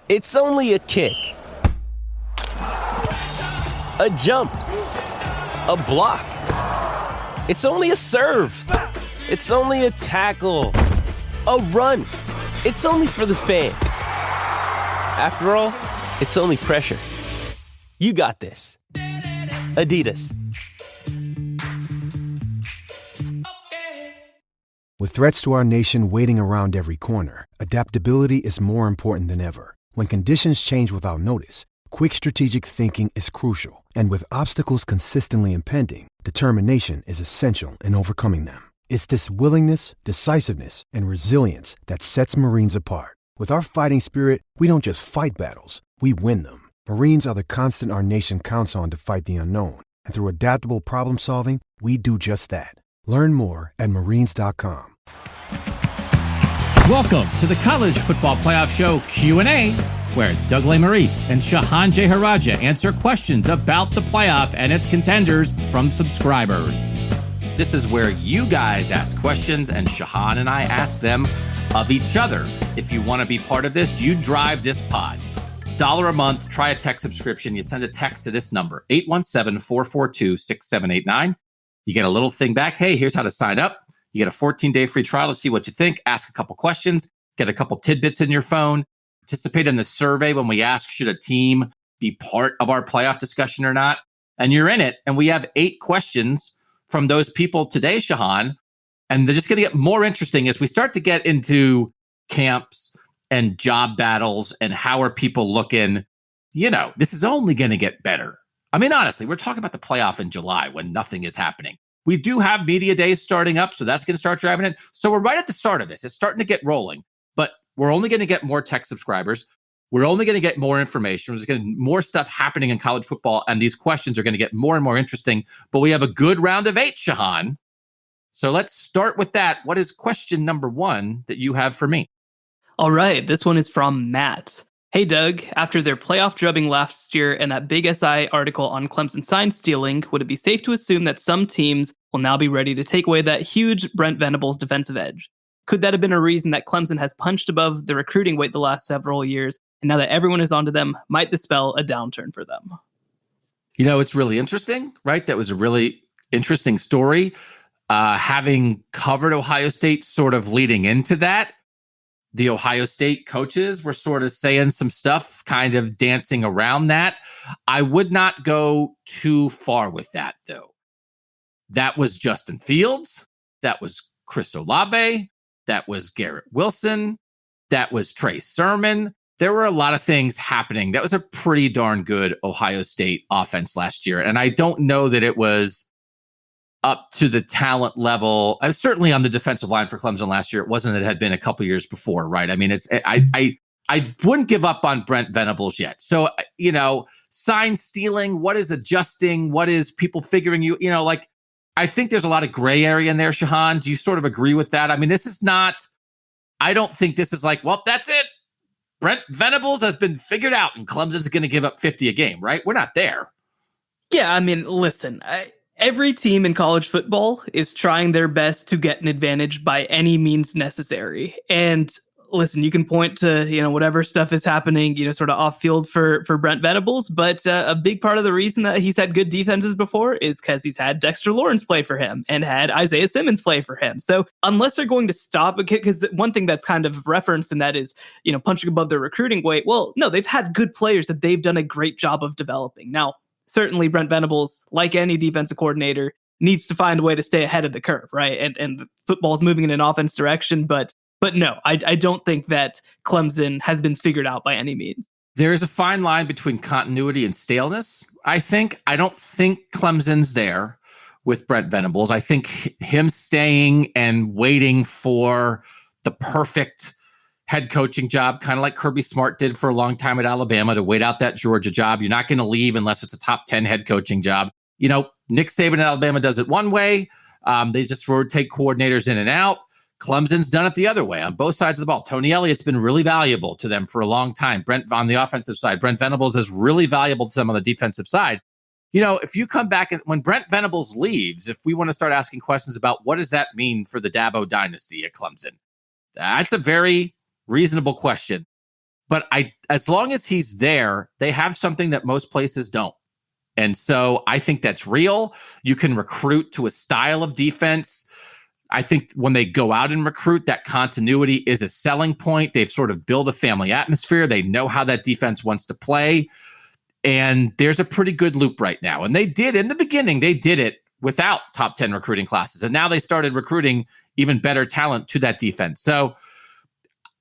It's only a kick, a jump, a block. It's only a serve. It's only a tackle, a run. It's only for the fans. After all, it's only pressure. You got this. Adidas. With threats to our nation waiting around every corner, adaptability is more important than ever. When conditions change without notice, quick strategic thinking is crucial. And with obstacles consistently impending, determination is essential in overcoming them. It's this willingness, decisiveness, and resilience that sets Marines apart. With our fighting spirit, we don't just fight battles, we win them. Marines are the constant our nation counts on to fight the unknown. And through adaptable problem solving, we do just that. Learn more at Marines.com. Welcome to the College Football Playoff Show Q&A, where Doug Lesmerises and Shahan Jeharaja answer questions about the playoff and its contenders from subscribers. This is where you guys ask questions and Shahan and I ask them of each other. If you want to be part of this, you drive this pod. $1 a month, try a text subscription. You send a text to this number, 817-442-6789. You get a little thing back. Hey, here's how to sign up. You get a 14-day free trial to see what you think, ask a couple questions, get a couple tidbits in your phone, participate in the survey when we ask, should a team be part of our playoff discussion or not? And you're in it. And we have 8 questions from those people today, Shahan. And they're just going to get more interesting as we start to get into camps and job battles and how are people looking. You know, this is only going to get better. I mean, honestly, we're talking about the playoff in July when nothing is happening. We do have media days starting up, so that's going to start driving it. So we're right at the start of this. It's starting to get rolling, but we're only going to get more tech subscribers. We're only going to get more information. There's going to be more stuff happening in college football, and these questions are going to get more and more interesting. But we have a good round of 8, Shahan. So let's start with that. What is question number 1 that you have for me? All right, this one is from Matt. Hey, Doug, after their playoff drubbing last year and that big SI article on Clemson sign stealing, would it be safe to assume that some teams will now be ready to take away that huge Brent Venables defensive edge? Could that have been a reason that Clemson has punched above the recruiting weight the last several years, and now that everyone is onto them, might this spell a downturn for them? You know, it's really interesting, right? That was a really interesting story. Having covered Ohio State sort of leading into that, the Ohio State coaches were sort of saying some stuff, kind of dancing around that. I would not go too far with that, though. That was Justin Fields. That was Chris Olave. That was Garrett Wilson. That was Trey Sermon. There were a lot of things happening. That was a pretty darn good Ohio State offense last year. And I don't know that it was up to the talent level. I was certainly on the defensive line for Clemson last year. It wasn't that it had been a couple years before, right? I mean, I wouldn't give up on Brent Venables yet. So, you know, sign stealing, what is adjusting? What is people figuring like, I think there's a lot of gray area in there, Shahan. Do you sort of agree with that? I mean, this is not, I don't think this is like, well, that's it. Brent Venables has been figured out and Clemson's going to give up 50 a game, right? We're not there. Yeah, I mean, listen, every team in college football is trying their best to get an advantage by any means necessary. And listen, you can point to, whatever stuff is happening, sort of off field for Brent Venables. But a big part of the reason that he's had good defenses before is because he's had Dexter Lawrence play for him and had Isaiah Simmons play for him. So unless they're going to stop, because one thing that's kind of referenced in that is, punching above their recruiting weight. Well, no, they've had good players that they've done a great job of developing. Now, certainly Brent Venables, like any defensive coordinator, needs to find a way to stay ahead of the curve, right? And the football's moving in an offense direction, but no, I don't think that Clemson has been figured out by any means. There is a fine line between continuity and staleness, I think. I don't think Clemson's there with Brent Venables. I think him staying and waiting for the perfect head coaching job, kind of like Kirby Smart did for a long time at Alabama, to wait out that Georgia job. You're not going to leave unless it's a top 10 head coaching job. Nick Saban at Alabama does it one way. They just rotate coordinators in and out. Clemson's done it the other way on both sides of the ball. Tony Elliott's been really valuable to them for a long time. Brent on the offensive side, Brent Venables is really valuable to them on the defensive side. If you come back, when Brent Venables leaves, if we want to start asking questions about what does that mean for the Dabo dynasty at Clemson, that's a very reasonable question. But as long as he's there, they have something that most places don't. And so I think that's real. You can recruit to a style of defense. I think when they go out and recruit, that continuity is a selling point. They've sort of built a family atmosphere. They know how that defense wants to play. And there's a pretty good loop right now. And they did, in the beginning, they did it without top 10 recruiting classes. And now they started recruiting even better talent to that defense. So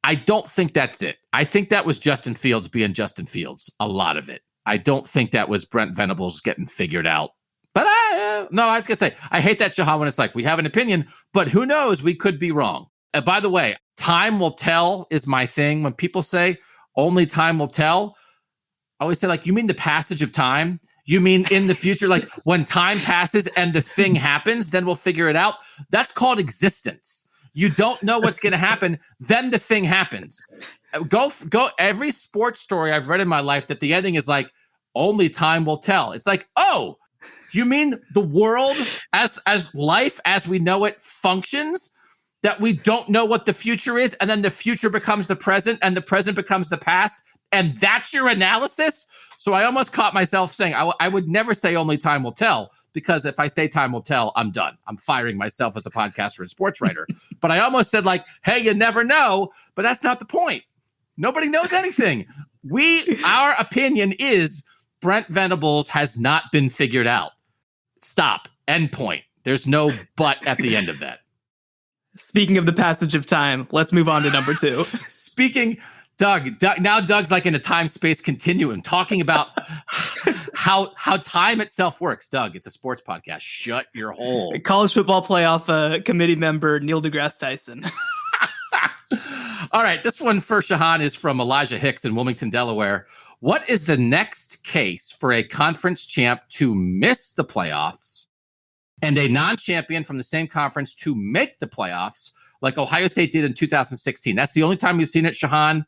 I don't think that's it. I think that was Justin Fields being Justin Fields, a lot of it. I don't think that was Brent Venables getting figured out. But I was going to say, I hate that, Shahan, when it's like, we have an opinion, but who knows? We could be wrong. By the way, time will tell is my thing. When people say only time will tell, I always say, like, you mean the passage of time? You mean in the future, like when time passes and the thing happens, then we'll figure it out? That's called existence. You don't know what's going to happen, then the thing happens. Go. Every sports story I've read in my life that the ending is like, only time will tell. It's like, oh, you mean the world as life as we know it functions, that we don't know what the future is, and then the future becomes the present and the present becomes the past, and that's your analysis? So I almost caught myself saying I would never say only time will tell, because if I say time will tell, I'm done. I'm firing myself as a podcaster and sports writer. But I almost said, like, hey, you never know, but that's not the point. Nobody knows anything. Our opinion is Brent Venables has not been figured out. Stop. End point. There's no but at the end of that. Speaking of the passage of time, let's move on to number 2. Doug, now Doug's like in a time-space continuum, talking about how time itself works. Doug, it's a sports podcast. Shut your hole. College football playoff committee member Neil deGrasse Tyson. All right, this one for Shahan is from Elijah Hicks in Wilmington, Delaware. What is the next case for a conference champ to miss the playoffs and a non-champion from the same conference to make the playoffs, like Ohio State did in 2016? That's the only time we've seen it, Shahan.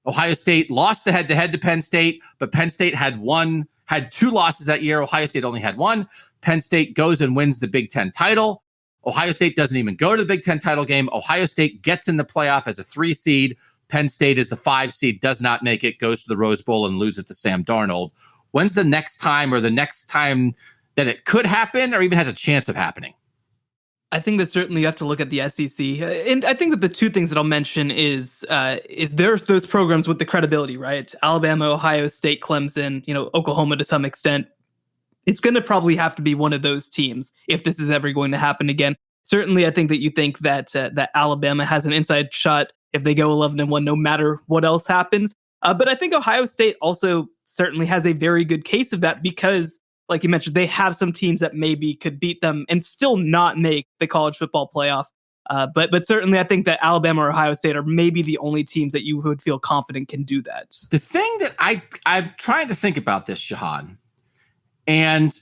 Ohio State lost the head-to-head to Penn State, but Penn State had 2 losses that year. Ohio State only had 1. Penn State goes and wins the Big Ten title. Ohio State doesn't even go to the Big Ten title game. Ohio State gets in the playoff as a 3 seed. Penn State is the 5 seed, does not make it, goes to the Rose Bowl and loses to Sam Darnold. When's the next time that it could happen or even has a chance of happening? I think that certainly you have to look at the SEC. And I think that the 2 things that I'll mention is there's those programs with the credibility, right? Alabama, Ohio State, Clemson, Oklahoma to some extent. It's going to probably have to be one of those teams if this is ever going to happen again. Certainly, I think that you think that that Alabama has an inside shot if they go 11-1, no matter what else happens. But I think Ohio State also certainly has a very good case of that because, like you mentioned, they have some teams that maybe could beat them and still not make the college football playoff. But certainly I think that Alabama or Ohio State are maybe the only teams that you would feel confident can do that. The thing that I'm trying to think about this, Shahan, and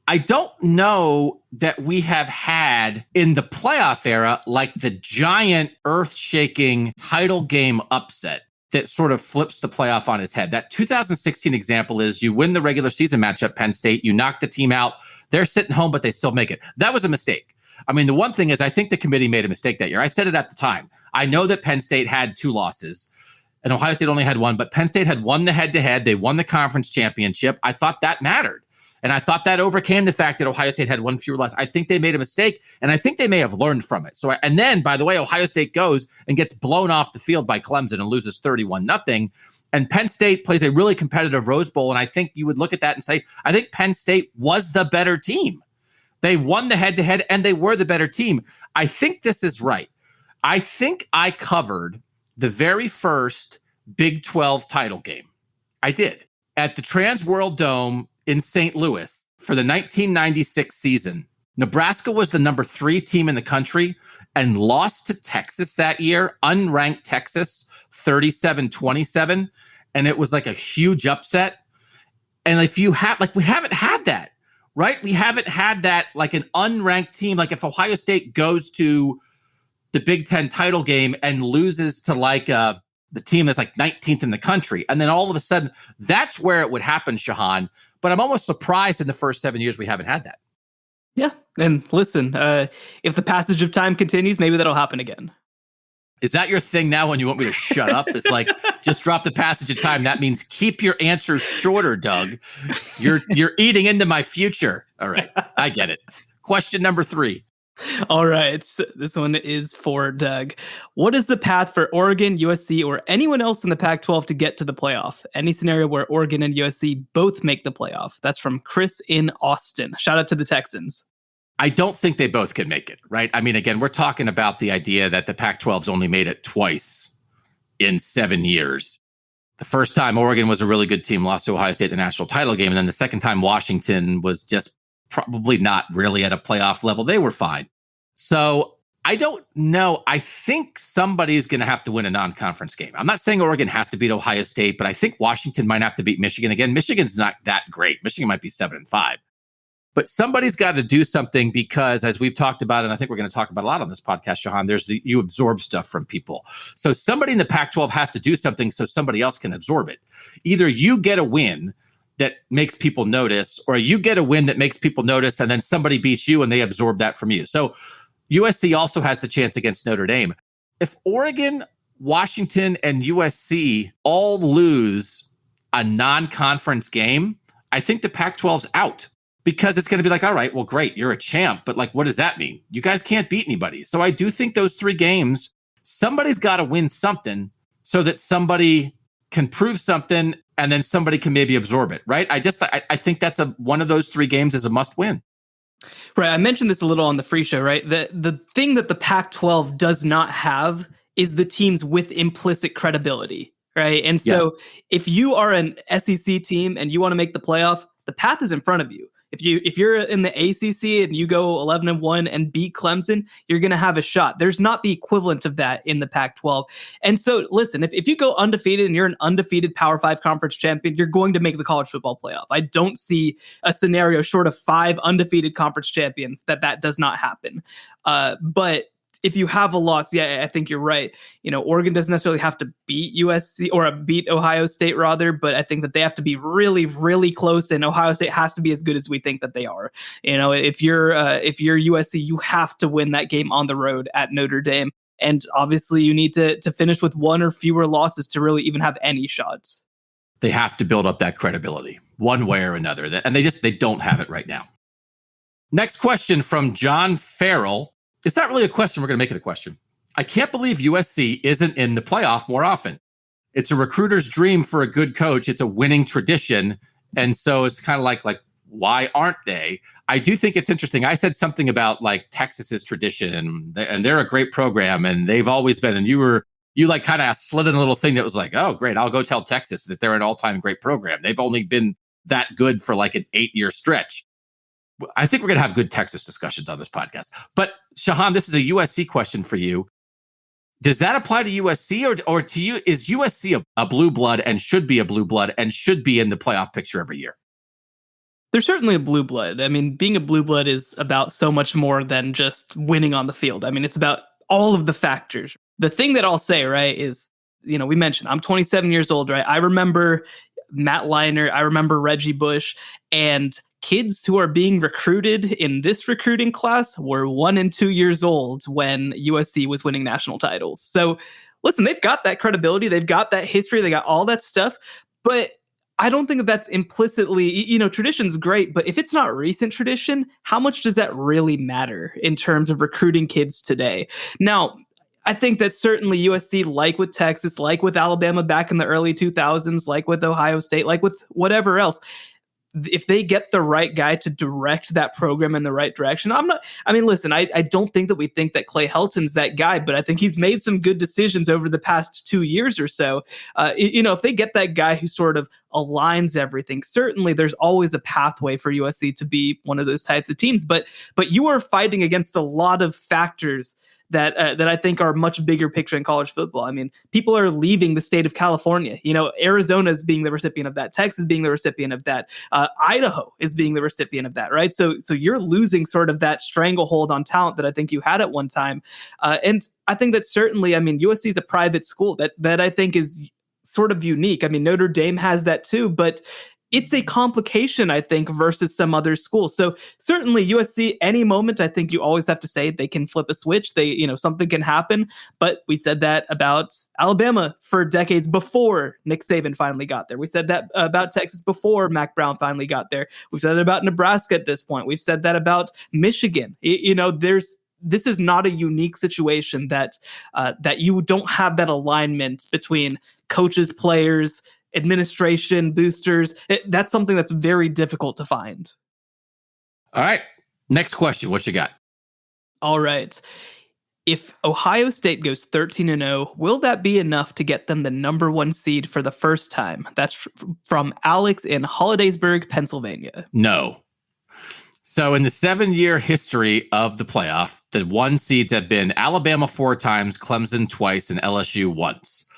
I don't know that we have had in the playoff era like the giant earth-shaking title game upset that sort of flips the playoff on its head. That 2016 example is you win the regular season matchup, Penn State, you knock the team out, they're sitting home, but they still make it. That was a mistake. I mean, the one thing is I think the committee made a mistake that year. I said it at the time. I know that Penn State had 2 losses and Ohio State only had 1, but Penn State had won the head-to-head. They won the conference championship. I thought that mattered. And I thought that overcame the fact that Ohio State had 1 fewer loss. I think they made a mistake, and I think they may have learned from it. And then, by the way, Ohio State goes and gets blown off the field by Clemson and loses 31-0. And Penn State plays a really competitive Rose Bowl, and I think you would look at that and say, I think Penn State was the better team. They won the head-to-head, and they were the better team. I think this is right. I think I covered the very first Big 12 title game. I did. At the Trans World Dome in St. Louis for the 1996 season. Nebraska was the number 3 team in the country and lost to Texas that year, unranked Texas, 37-27. And it was like a huge upset. And if you have, we haven't had that, right? We haven't had that, like an unranked team. Like if Ohio State goes to the Big Ten title game and loses to the team that's like 19th in the country. And then all of a sudden, that's where it would happen, Shahan. But I'm almost surprised in the first 7 years we haven't had that. Yeah. And listen, if the passage of time continues, maybe that'll happen again. Is that your thing now when you want me to shut up? It's like, just drop the passage of time. That means keep your answers shorter, Doug. You're eating into my future. All right. I get it. Question number 3. All right. This one is for Doug. What is the path for Oregon, USC, or anyone else in the Pac-12 to get to the playoff? Any scenario where Oregon and USC both make the playoff? That's from Chris in Austin. Shout out to the Texans. I don't think they both can make it, right? I mean, again, we're talking about the idea that the Pac-12's only made it twice in 7 years. The first time Oregon was a really good team, lost to Ohio State the national title game. And then the second time Washington was just probably not really at a playoff level. They were fine. So I don't know. I think somebody's going to have to win a non-conference game. I'm not saying Oregon has to beat Ohio State, but I think Washington might have to beat Michigan. Again, Michigan's not that great. Michigan might be 7-5. But somebody's got to do something because, as we've talked about, and I think we're going to talk about a lot on this podcast, Shahan, you absorb stuff from people. So somebody in the Pac-12 has to do something so somebody else can absorb it. Either you get a win that makes people notice, or you get a win that makes people notice, and then somebody beats you and they absorb that from you. So USC also has the chance against Notre Dame. If Oregon, Washington, and USC all lose a non-conference game, I think the Pac-12's out. Because it's going to be like, all right, well, great, you're a champ. But like, what does that mean? You guys can't beat anybody. So I do think those 3 games, somebody's got to win something so that somebody can prove something and then somebody can maybe absorb it, right? I think that's one of those 3 games is a must win. Right. I mentioned this a little on the free show, right? The thing that the Pac-12 does not have is the teams with implicit credibility, right? And so if you are an SEC team and you want to make the playoff, the path is in front of you. If you're in the ACC and you go 11-1 and beat Clemson, you're going to have a shot. There's not the equivalent of that in the Pac-12. And so, listen, if you go undefeated and you're an undefeated Power 5 conference champion, you're going to make the college football playoff. I don't see a scenario short of 5 undefeated conference champions that does not happen. But if you have a loss, yeah, I think you're right. You know, Oregon doesn't necessarily have to beat USC or beat Ohio State rather, but I think that they have to be really, really close, and Ohio State has to be as good as we think that they are. You know, if you're USC, you have to win that game on the road at Notre Dame, and obviously you need to finish with 1 or fewer losses to really even have any shots. They have to build up that credibility one way or another, and they don't have it right now. Next question from John Farrell. It's not really a question. We're going to make it a question. I can't believe USC isn't in the playoff more often. It's a recruiter's dream for a good coach. It's a winning tradition. And so it's kind of like why aren't they? I do think it's interesting. I said something about like Texas's tradition and they're a great program and they've always been, and you like kind of slid in a little thing that was like, oh, great. I'll go tell Texas that they're an all-time great program. They've only been that good for like an 8-year stretch. I think we're going to have good Texas discussions on this podcast. But Shahan, this is a USC question for you. Does that apply to USC or to you? Is USC a blue blood and should be a blue blood and should be in the playoff picture every year? They're certainly a blue blood. I mean, being a blue blood is about so much more than just winning on the field. I mean, it's about all of the factors. The thing that I'll say, right, is, you know, we mentioned I'm 27 years old, right? I remember Matt Leinart. I remember Reggie Bush, and kids who are being recruited in this recruiting class were 1 and 2 years old when USC was winning national titles. So listen, they've got that credibility. They've got that history. They got all that stuff. But I don't think that's implicitly, you know, tradition's great, but if it's not recent tradition, how much does that really matter in terms of recruiting kids today? Now, I think that certainly USC, like with Texas, like with Alabama back in the early 2000s, like with Ohio State, like with whatever else, if they get the right guy to direct that program in the right direction, listen, I don't think that we think that Clay Helton's that guy, but I think he's made some good decisions over the past 2 years or so. If they get that guy who sort of aligns everything, certainly there's always a pathway for USC to be one of those types of teams. But you are fighting against a lot of factors that I think are much bigger picture in college football. I mean, people are leaving the state of California. You know, Arizona is being the recipient of that. Texas being the recipient of that. Idaho is being the recipient of that, right? So you're losing sort of that stranglehold on talent that I think you had at one time. And I think that certainly, I mean, USC is a private school that I think is sort of unique. I mean, Notre Dame has that too, but it's a complication, I think, versus some other schools. So certainly USC, any moment, I think you always have to say they can flip a switch. Something can happen. But we said that about Alabama for decades before Nick Saban finally got there. We said that about Texas before Mac Brown finally got there. We've said that about Nebraska at this point. We've said that about Michigan. This is not a unique situation that you don't have that alignment between coaches, players, administration, boosters. That's something that's very difficult to find. All right. Next question. What you got? All right. If Ohio State goes 13-0, will that be enough to get them the number 1 seed for the first time? That's from Alex in Hollidaysburg, Pennsylvania. No. So in the 7-year history of the playoff, the 1 seeds have been Alabama 4 times, Clemson twice, and LSU once.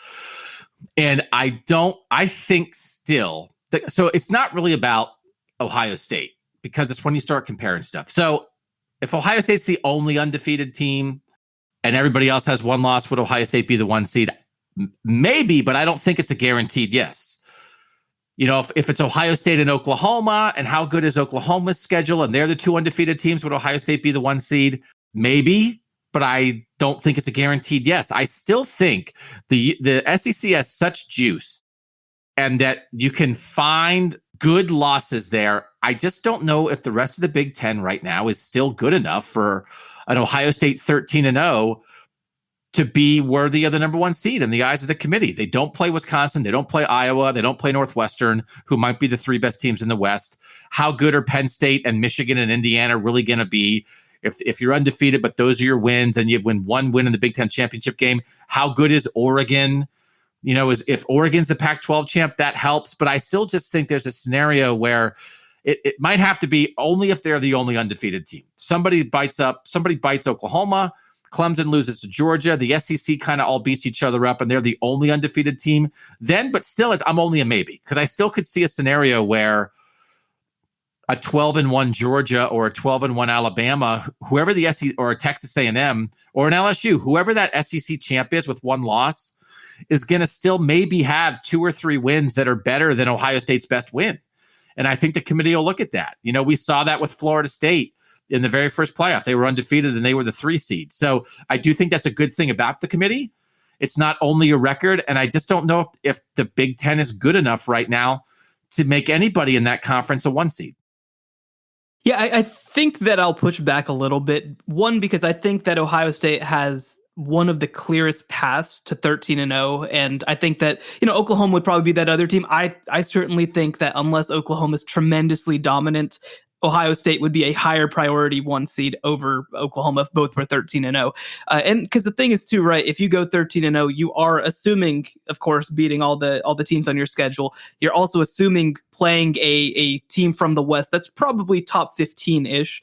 And I think still, so it's not really about Ohio State because it's when you start comparing stuff. So if Ohio State's the only undefeated team and everybody else has 1 loss, would Ohio State be the 1 seed? Maybe, but I don't think it's a guaranteed yes. If it's Ohio State and Oklahoma, and how good is Oklahoma's schedule, and they're the 2 undefeated teams, would Ohio State be the 1 seed? Maybe, but I don't think it's a guaranteed yes. I still think the SEC has such juice and that you can find good losses there. I just don't know if the rest of the Big Ten right now is still good enough for an Ohio State 13-0 to be worthy of the number 1 seed in the eyes of the committee. They don't play Wisconsin. They don't play Iowa. They don't play Northwestern, who might be the 3 best teams in the West. How good are Penn State and Michigan and Indiana really going to be? If you're undefeated, but those are your wins, and you win 1 win in the Big Ten championship game, how good is Oregon? If Oregon's the Pac-12 champ, that helps. But I still just think there's a scenario where it might have to be only if they're the only undefeated team. Somebody bites Oklahoma, Clemson loses to Georgia, the SEC kind of all beats each other up, and they're the only undefeated team. Then, but still, I'm only a maybe, because I still could see a scenario where a 12-1 Georgia or a 12-1 Alabama, whoever the SEC, or a Texas A&M or an LSU, whoever that SEC champ is with 1 loss, is going to still maybe have 2 or 3 wins that are better than Ohio State's best win. And I think the committee will look at that. We saw that with Florida State in the very first playoff. They were undefeated and they were the 3 seed. So I do think that's a good thing about the committee. It's not only a record. And I just don't know if the Big Ten is good enough right now to make anybody in that conference a 1 seed. Yeah, I think that I'll push back a little bit. One, because I think that Ohio State has one of the clearest paths to 13-0. And I think that, Oklahoma would probably be that other team. I certainly think that unless Oklahoma's tremendously dominant, Ohio State would be a higher priority 1 seed over Oklahoma if both were 13-0. And because the thing is too, right, if you go 13-0, you are assuming, of course, beating all the teams on your schedule. You're also assuming playing a team from the West that's probably top 15-ish.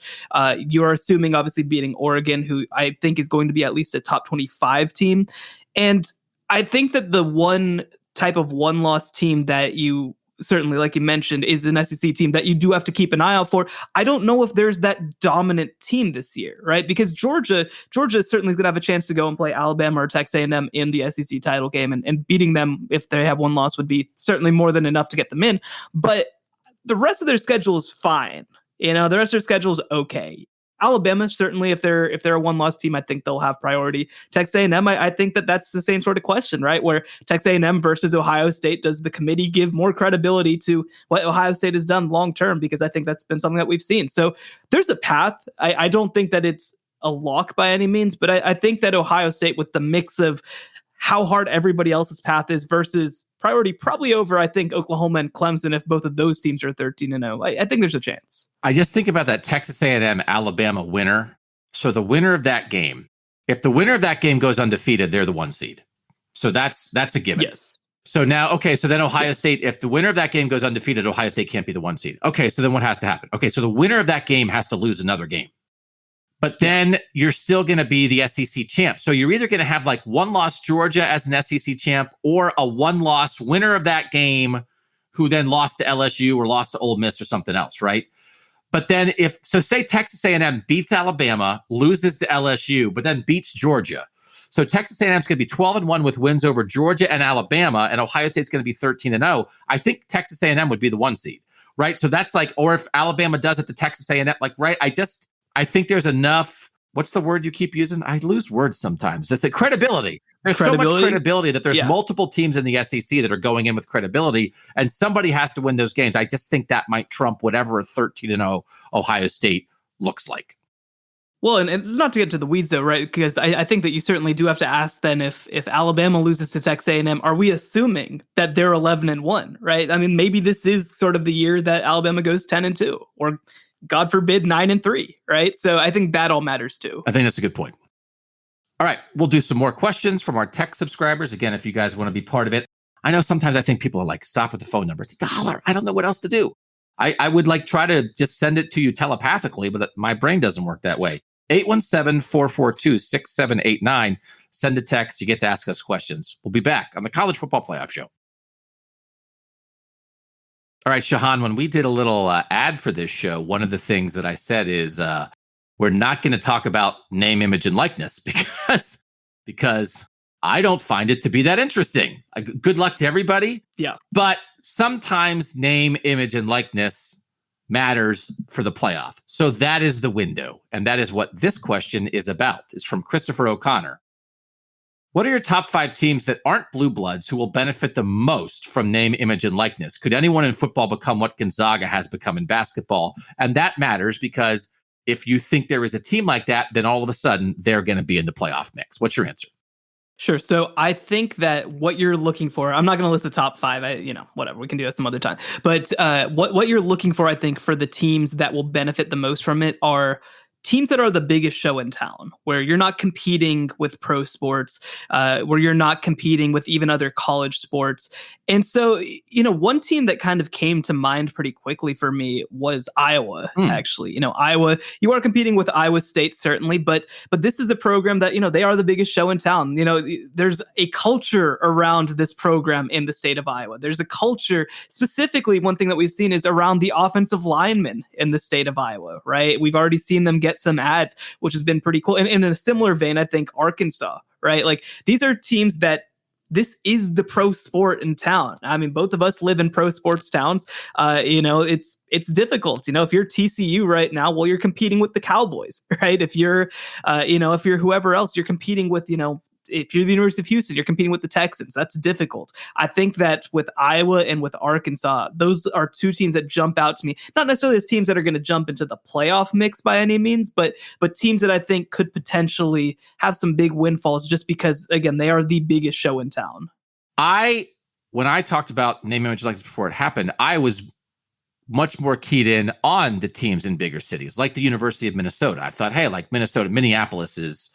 You're assuming, obviously, beating Oregon, who I think is going to be at least a top 25 team. And I think that the one type of 1-loss team that you certainly, like you mentioned, is an SEC team that you do have to keep an eye out for. I don't know if there's that dominant team this year, right? Because Georgia certainly is going to have a chance to go and play Alabama or Texas A&M in the SEC title game, and beating them if they have 1 loss would be certainly more than enough to get them in. But the rest of their schedule is fine. The rest of their schedule is okay. Alabama, certainly, if they're a 1-loss team, I think they'll have priority. Texas A&M, I think that's the same sort of question, right? Where Texas A&M versus Ohio State, does the committee give more credibility to what Ohio State has done long term? Because I think that's been something that we've seen. So there's a path. I don't think that it's a lock by any means, but I think that Ohio State, with the mix of how hard everybody else's path is versus priority, probably over, I think, Oklahoma and Clemson, if both of those teams are 13-0. I think there's a chance. I just think about that Texas A&M Alabama winner. So the winner of that game, if the winner of that game goes undefeated, they're the 1 seed. So that's a given. Yes. So now, okay, so then Ohio State, if the winner of that game goes undefeated, Ohio State can't be the 1 seed. Okay, so then what has to happen? Okay, so the winner of that game has to lose another game. But then you're still going to be the SEC champ. So you're either going to have like 1-loss Georgia as an SEC champ, or a 1-loss winner of that game who then lost to LSU or lost to Ole Miss or something else, right? But then say Texas A&M beats Alabama, loses to LSU, but then beats Georgia. So Texas A&M is going to be 12-1 with wins over Georgia and Alabama, and Ohio State's going to be 13-0. I think Texas A&M would be the 1 seed. right? So that's like, or if Alabama does it to Texas A&M, like, right? I think there's enough. What's the word you keep using? I lose words sometimes. It's the credibility. There's so much credibility that there's multiple teams in the SEC that are going in with credibility, and somebody has to win those games. I just think that might trump whatever a 13-0 Ohio State looks like. Well, and not to get to the weeds, though, right? Because I think that you certainly do have to ask then if Alabama loses to Texas A&M, are we assuming that they're 11-1, right? I mean, maybe this is sort of the year that Alabama goes 10-2, or God forbid 9-3, right? So I think that all matters too. I think that's a good point. All right, we'll do some more questions from our tech subscribers. Again, if you guys want to be part of it. I know sometimes I think people are like, stop at the phone number. It's $1. I don't know what else to do. I would like try to just send it to you telepathically, but my brain doesn't work that way. 817-442-6789. Send a text. You get to ask us questions. We'll be back on the College Football Playoff Show. All right, Shahan, when we did a little ad for this show, one of the things that I said is we're not going to talk about name, image, and likeness because I don't find it to be that interesting. Good luck to everybody. Yeah. But sometimes name, image, and likeness matters for the playoff. So that is the window. And that is what this question is about. It's from Christopher O'Connor. What are your top 5 teams that aren't blue bloods who will benefit the most from name, image, and likeness? Could anyone in football become what Gonzaga has become in basketball? And that matters because if you think there is a team like that, then all of a sudden they're going to be in the playoff mix. What's your answer? Sure. So I think that what you're looking for, I'm not going to list the top 5. Whatever, we can do that some other time. But what you're looking for, I think, for the teams that will benefit the most from it are teams that are the biggest show in town, where you're not competing with pro sports, where you're not competing with even other college sports. And so, one team that kind of came to mind pretty quickly for me was Iowa, actually. Iowa, you are competing with Iowa State, certainly, but this is a program that, they are the biggest show in town. There's a culture around this program in the state of Iowa. There's a culture, specifically, one thing that we've seen is around the offensive linemen in the state of Iowa, right? We've already seen them get some ads, which has been pretty cool. And in a similar vein, I think Arkansas, right? Like these are teams that this is the pro sport in town. I mean, both of us live in pro sports towns. It's difficult. If you're TCU right now, well, you're competing with the Cowboys, right? If you're whoever else, you're competing with, if you're the University of Houston, you're competing with the Texans. That's difficult. I think that with Iowa and with Arkansas, those are 2 teams that jump out to me. Not necessarily as teams that are going to jump into the playoff mix by any means, but teams that I think could potentially have some big windfalls just because, again, they are the biggest show in town. When I talked about name, image, likeness before it happened, I was much more keyed in on the teams in bigger cities, like the University of Minnesota. I thought, hey, like Minneapolis is,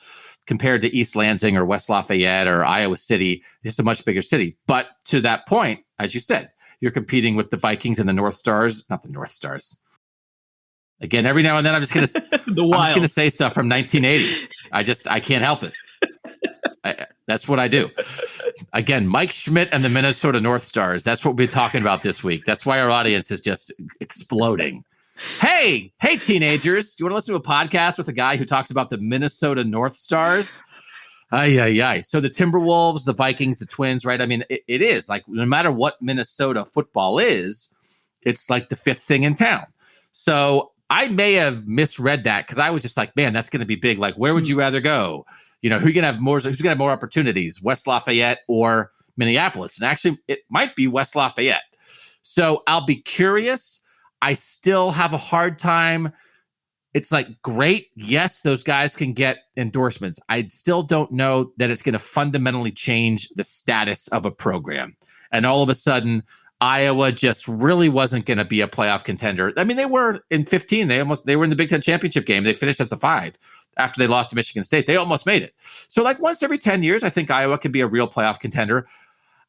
compared to East Lansing or West Lafayette or Iowa City, it's a much bigger city. But to that point, as you said, you're competing with the Vikings and the North Stars, not the North Stars. Again, every now and then I'm just going to say stuff from 1980. I can't help it. That's what I do. Again, Mike Schmidt and the Minnesota North Stars. That's what we're talking about this week. That's why our audience is just exploding. Hey, teenagers, do you want to listen to a podcast with a guy who talks about the Minnesota North Stars? Ay. So the Timberwolves, the Vikings, the Twins, right? I mean, it is like no matter what Minnesota football is, it's like the 5th thing in town. So I may have misread that because I was just like, man, that's going to be big. Like, where would you rather go? Who's going to have more opportunities, West Lafayette or Minneapolis? And actually, it might be West Lafayette. So I'll be curious. I still have a hard time. It's like, great. Yes, those guys can get endorsements. I still don't know that it's going to fundamentally change the status of a program. And all of a sudden, Iowa just really wasn't going to be a playoff contender. I mean, they were in 15. They were in the Big Ten championship game. They finished as the 5 after they lost to Michigan State. They almost made it. So like once every 10 years, I think Iowa can be a real playoff contender.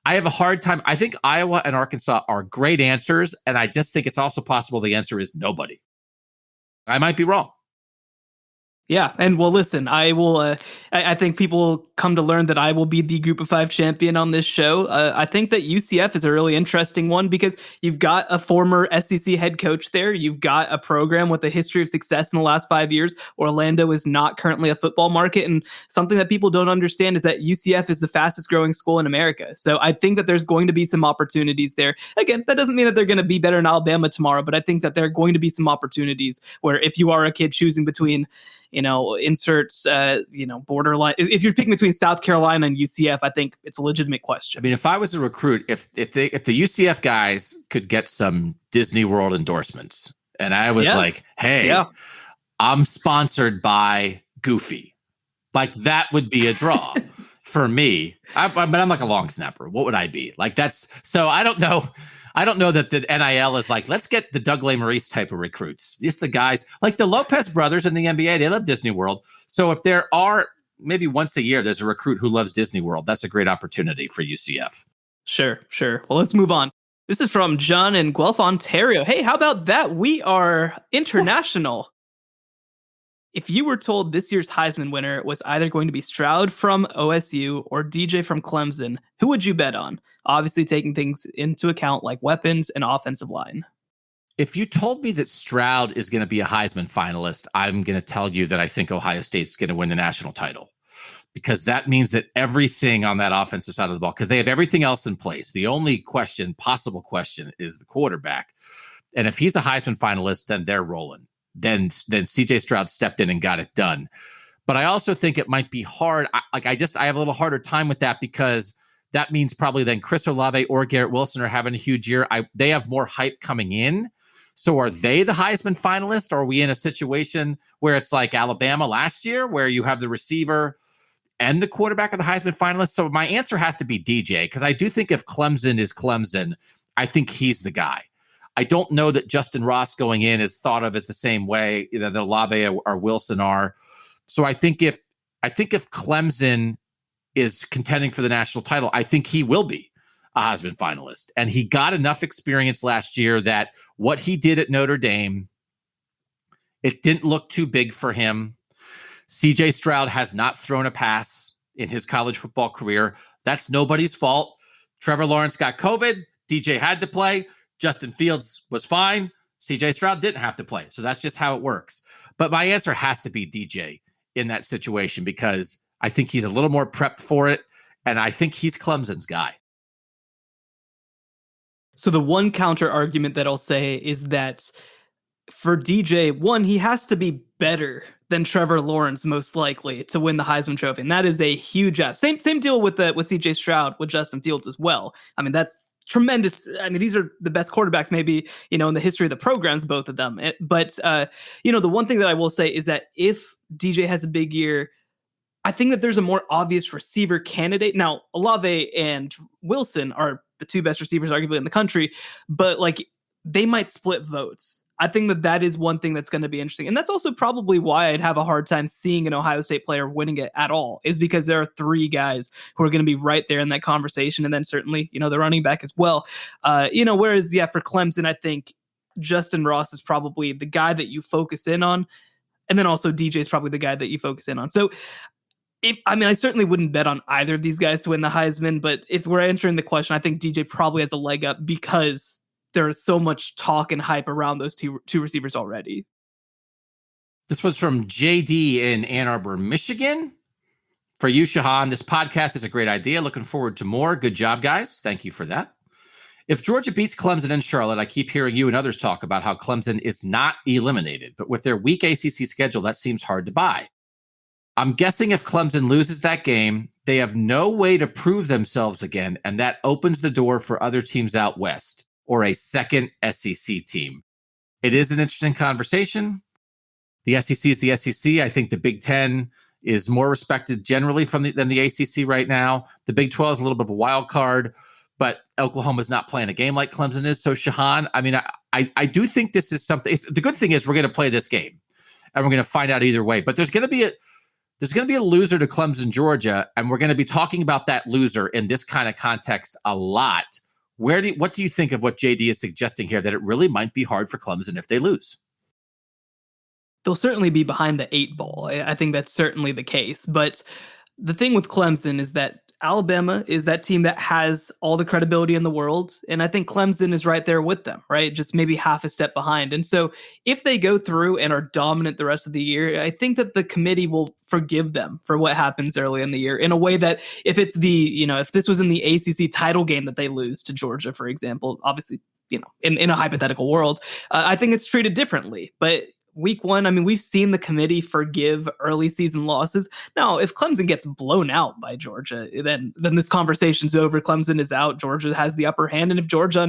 I have a hard time. I think Iowa and Arkansas are great answers, and I just think it's also possible the answer is nobody. I might be wrong. Yeah, and well, listen, I will. I think people will come to learn that I will be the Group of Five champion on this show. I think that UCF is a really interesting one because you've got a former SEC head coach there. You've got a program with a history of success in the last 5 years. Orlando is not currently a football market, and something that people don't understand is that UCF is the fastest growing school in America. So I think that there's going to be some opportunities there. Again, that doesn't mean that they're going to be better in Alabama tomorrow, but I think that there are going to be some opportunities where if you are a kid choosing between inserts, borderline. If you're picking between South Carolina and UCF, I think it's a legitimate question. I mean, if I was a recruit, if the UCF guys could get some Disney World endorsements, and I was like, hey, I'm sponsored by Goofy, like that would be a draw for me. But I'm like a long snapper. What would I be? Like so I don't know. I don't know that the NIL is like, let's get the Doug Maurice type of recruits. Just the guys like the Lopez brothers in the NBA. They love Disney World. So if there are maybe once a year, there's a recruit who loves Disney World. That's a great opportunity for UCF. Sure. Well, let's move on. This is from John in Guelph, Ontario. Hey, how about that? We are international. If you were told this year's Heisman winner was either going to be Stroud from OSU or DJ from Clemson, who would you bet on? Obviously taking things into account like weapons and offensive line. If you told me that Stroud is going to be a Heisman finalist, I'm going to tell you that I think Ohio State's going to win the national title, because that means that everything on that offensive side of the ball, because they have everything else in place. The only possible question is the quarterback. And if he's a Heisman finalist, then they're rolling. Then CJ Stroud stepped in and got it done. But I also think it might be hard. I have a little harder time with that, because that means probably then Chris Olave or Garrett Wilson are having a huge year. They have more hype coming in. So are they the Heisman finalist? Or are we in a situation where it's like Alabama last year, where you have the receiver and the quarterback of the Heisman finalists? So my answer has to be DJ, because I do think if Clemson is Clemson, I think he's the guy. I don't know that Justin Ross going in is thought of as the same way that Olave or Wilson are. So I think if Clemson is contending for the national title, I think he will be a Heisman finalist. And he got enough experience last year that what he did at Notre Dame, it didn't look too big for him. CJ Stroud has not thrown a pass in his college football career. That's nobody's fault. Trevor Lawrence got COVID. DJ had to play. Justin Fields was fine. CJ Stroud didn't have to play. So that's just how it works. But my answer has to be DJ in that situation, because I think he's a little more prepped for it. And I think he's Clemson's guy. So the one counter argument that I'll say is that for DJ, one, he has to be better than Trevor Lawrence, most likely, to win the Heisman Trophy. And that is a huge ask. Same deal with CJ Stroud, with Justin Fields as well. I mean, that's tremendous. I mean, these are the best quarterbacks maybe, in the history of the programs, both of them. But the one thing that I will say is that if DJ has a big year, I think that there's a more obvious receiver candidate. Now, Olave and Wilson are the two best receivers arguably in the country, but they might split votes. I think that is one thing that's going to be interesting. And that's also probably why I'd have a hard time seeing an Ohio State player winning it at all, is because there are three guys who are going to be right there in that conversation. And then certainly, the running back as well. Whereas, for Clemson, I think Justin Ross is probably the guy that you focus in on. And then also DJ is probably the guy that you focus in on. So I certainly wouldn't bet on either of these guys to win the Heisman, but if we're answering the question, I think DJ probably has a leg up because there is so much talk and hype around those two receivers already. This was from JD in Ann Arbor, Michigan. For you, Shahan, this podcast is a great idea. Looking forward to more. Good job, guys. Thank you for that. If Georgia beats Clemson and Charlotte, I keep hearing you and others talk about how Clemson is not eliminated, but with their weak ACC schedule, that seems hard to buy. I'm guessing if Clemson loses that game, they have no way to prove themselves again, and that opens the door for other teams out west or a second SEC team. It is an interesting conversation. The SEC is the SEC. I think the Big Ten is more respected generally than the ACC right now. The Big 12 is a little bit of a wild card, but Oklahoma's not playing a game like Clemson is. So, Shahan, I do think this is something. The good thing is we're going to play this game, and we're going to find out either way. But there's going to be a loser to Clemson, Georgia, and we're going to be talking about that loser in this kind of context a lot. What do you think of what JD is suggesting here, that it really might be hard for Clemson if they lose? they'll certainly be behind the 8 ball. I think that's certainly the case. But the thing with Clemson is that Alabama is that team that has all the credibility in the world. And I think Clemson is right there with them, right? Just maybe half a step behind. And so if they go through and are dominant the rest of the year, I think that the committee will forgive them for what happens early in the year in a way that if it's if this was in the ACC title game that they lose to Georgia, for example, obviously, in a hypothetical world, I think it's treated differently. But week one, I mean, we've seen the committee forgive early season losses. Now, if Clemson gets blown out by Georgia, then this conversation's over. Clemson is out. Georgia has the upper hand. And if Georgia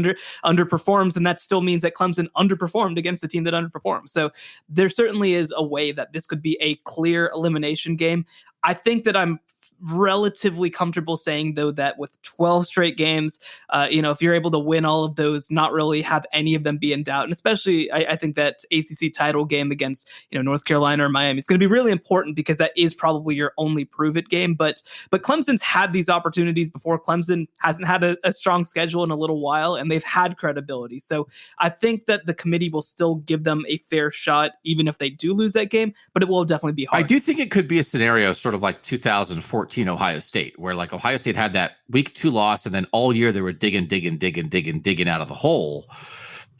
underperforms, then that still means that Clemson underperformed against the team that underperformed. So there certainly is a way that this could be a clear elimination game. I think that I'm relatively comfortable saying, though, that with 12 straight games, if you're able to win all of those, not really have any of them be in doubt. And especially, I think that ACC title game against, North Carolina or Miami, it's going to be really important because that is probably your only prove it game. But Clemson's had these opportunities before. Clemson hasn't had a strong schedule in a little while, and they've had credibility. So I think that the committee will still give them a fair shot, even if they do lose that game, but it will definitely be hard. I do think it could be a scenario sort of like 2014 Ohio State, where like Ohio State had that week 2 loss, and then all year they were digging out of the hole.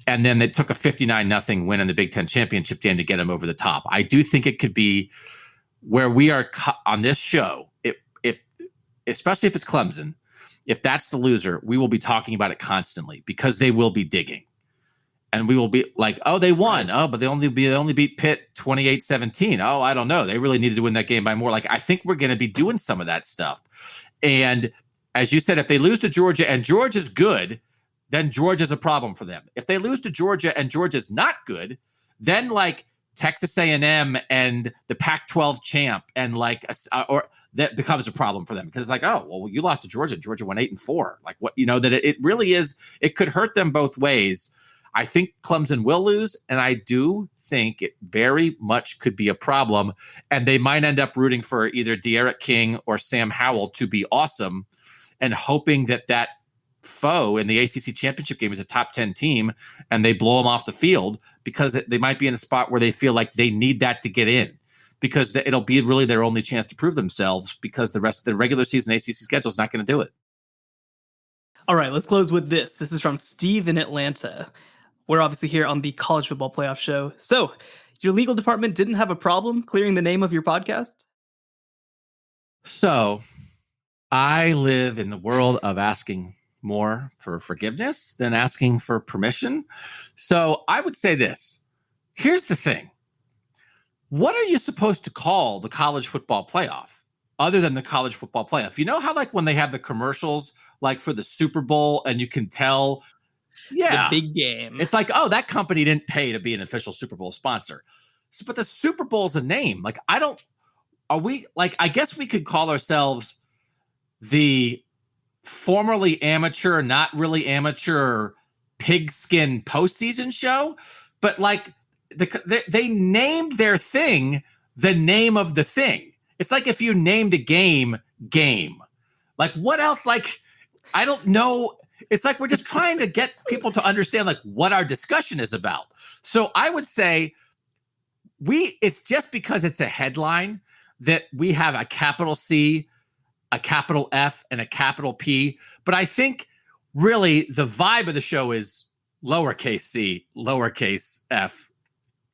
And then they took a 59-0 win in the Big Ten championship game to get them over the top. I do think it could be where we are on this show, if especially if it's Clemson, if that's the loser, we will be talking about it constantly because they will be digging. And we will be like, oh, they won. Oh, but they only beat Pitt 28-17. Oh, I don't know. They really needed to win that game by more. Like, I think we're going to be doing some of that stuff. And as you said, if they lose to Georgia and Georgia's good, then Georgia's a problem for them. If they lose to Georgia and Georgia's not good, then like Texas A&M and the Pac-12 champ and or that becomes a problem for them because it's like, oh, well, you lost to Georgia. Georgia went 8-4. Like what, that it really is. It could hurt them both ways. I think Clemson will lose, and I do think it very much could be a problem, and they might end up rooting for either De'Aaron King or Sam Howell to be awesome and hoping that foe in the ACC championship game is a top 10 team, and they blow them off the field because they might be in a spot where they feel like they need that to get in because it'll be really their only chance to prove themselves because the rest of the regular season ACC schedule is not going to do it. All right, let's close with this. This is from Steve in Atlanta. We're obviously here on the College Football Playoff Show. So, your legal department didn't have a problem clearing the name of your podcast? So, I live in the world of asking more for forgiveness than asking for permission. So, I would say this. Here's the thing. What are you supposed to call the College Football Playoff other than the College Football Playoff? You know how like when they have the commercials like for the Super Bowl and you can tell the big game. It's like, oh, that company didn't pay to be an official Super Bowl sponsor. So, but the Super Bowl's a name. Like, I guess we could call ourselves the formerly amateur, not really amateur pigskin postseason show. But like they named their thing the name of the thing. It's like if you named a game. Like what else? Like, I don't know. It's like we're just trying to get people to understand like what our discussion is about. So I would say it's just because it's a headline that we have a capital C, a capital F, and a capital P. But I think really the vibe of the show is lowercase c, lowercase f,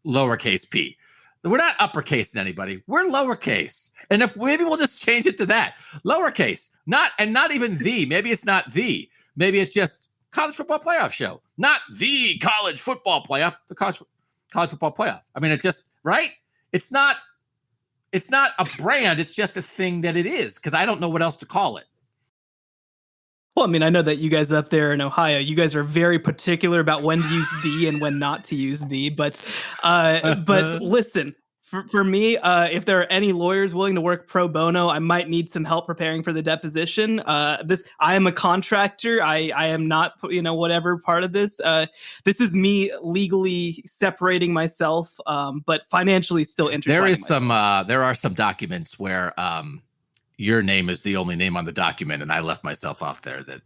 lowercase p. We're not uppercasing anybody. We're lowercase. And if maybe we'll just change it to that. Lowercase. Not even the. Maybe it's not the. Maybe it's just College Football Playoff Show. Not the College Football Playoff, the College Football Playoff. I mean, it just, right? It's not a brand. It's just a thing that it is because I don't know what else to call it. Well, I mean, I know that you guys up there in Ohio, you guys are very particular about when to use the and when not to use the. But listen, for me, if there are any lawyers willing to work pro bono, I might need some help preparing for the deposition. I am a contractor. I am not, whatever part of this. This is me legally separating myself, but financially still intertwining myself. There are some documents where your name is the only name on the document, and I left myself off there. That,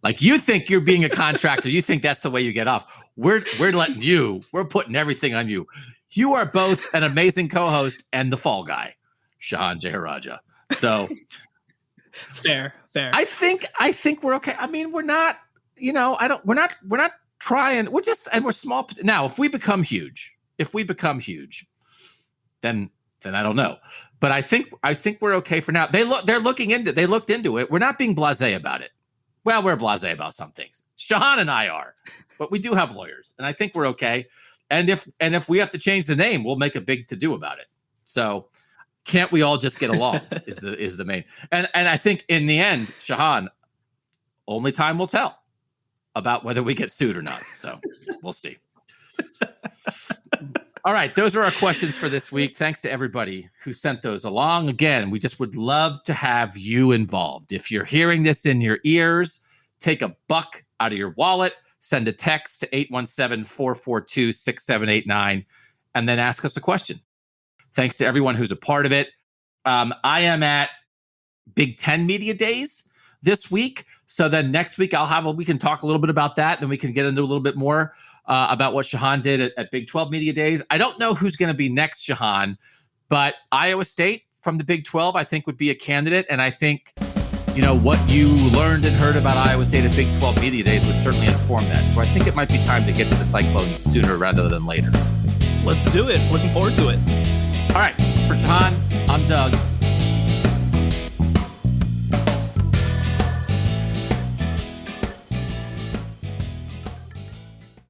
like, you think you're being a contractor, you think that's the way you get off. We're letting you. We're putting everything on you. You are both an amazing co-host and the fall guy, Shahan Jeharaja. So fair. I think we're okay. I mean, we're not, we're not trying. We're small. Now, if we become huge, then I don't know. But I think we're okay for now. They looked into it. We're not being blasé about it. Well, we're blasé about some things. Shahan and I are, but we do have lawyers, and I think we're okay. And if we have to change the name, we'll make a big to-do about it. So can't we all just get along is the main. And I think in the end, Shahan, only time will tell about whether we get sued or not. So we'll see. All right. Those are our questions for this week. Thanks to everybody who sent those along. Again, we just would love to have you involved. If you're hearing this in your ears, take $1 out of your wallet, send a text to 817-442-6789, and then ask us a question. Thanks to everyone who's a part of it. I am at Big Ten Media Days this week. So then next week we can talk a little bit about that. Then we can get into a little bit more about what Shahan did at Big 12 Media Days. I don't know who's going to be next, Shahan, but Iowa State from the Big 12, I think would be a candidate. And I think, what you learned and heard about Iowa State at Big 12 Media Days would certainly inform that. So I think it might be time to get to the Cyclones sooner rather than later. Let's do it. Looking forward to it. All right. For Shahan, I'm Doug.